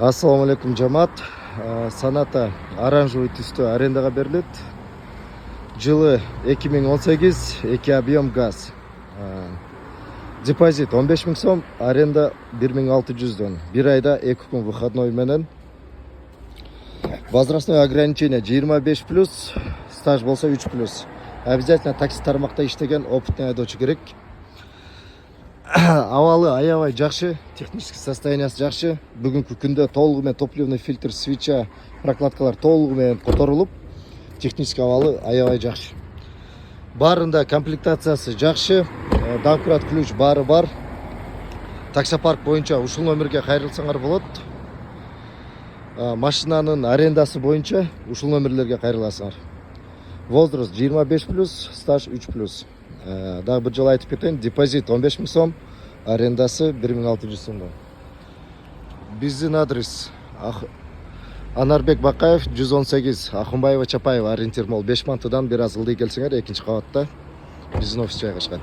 Ассаламу алейкум жамаат. Саната оранжевый түстө арендага берилет. Жылы 2018, 2 объем газ. Депозит 15 000 сом, аренда 1600 дон. Bir айда 2 күн выходной менен. Возрастное ограничение 25+, стаж болса 3+. Обязательно такси тармакта иштеген опытный айдоочу керек. Авалы аябай жакшы, технический состояниясы жакшы. Бүгүнкү күндө толугу менен топливный фильтр, свеча, прокладкалар толугу менен которулуп, технический авалы аябай жакшы. Барында комплектациясы жакшы, домкрат ключ бары бар. Таксопарк боюнча ушул номерге кайрылсаңар болот. Машинанын арендасы боюнча ушул номерлерге кайрыласыңар. Возраст 25+, стаж 3+. Дагы бир жолу айтып кетейин, депозит 15 000 сом, арендасы 1600 сом. Биздин адрес Анарбек Бакаев 118, Ахунбаева Чапаева ориентир мол 5 мантыдан бир аз ылдый келсеңер, экинчи кабатта биздин офис жайгашкан.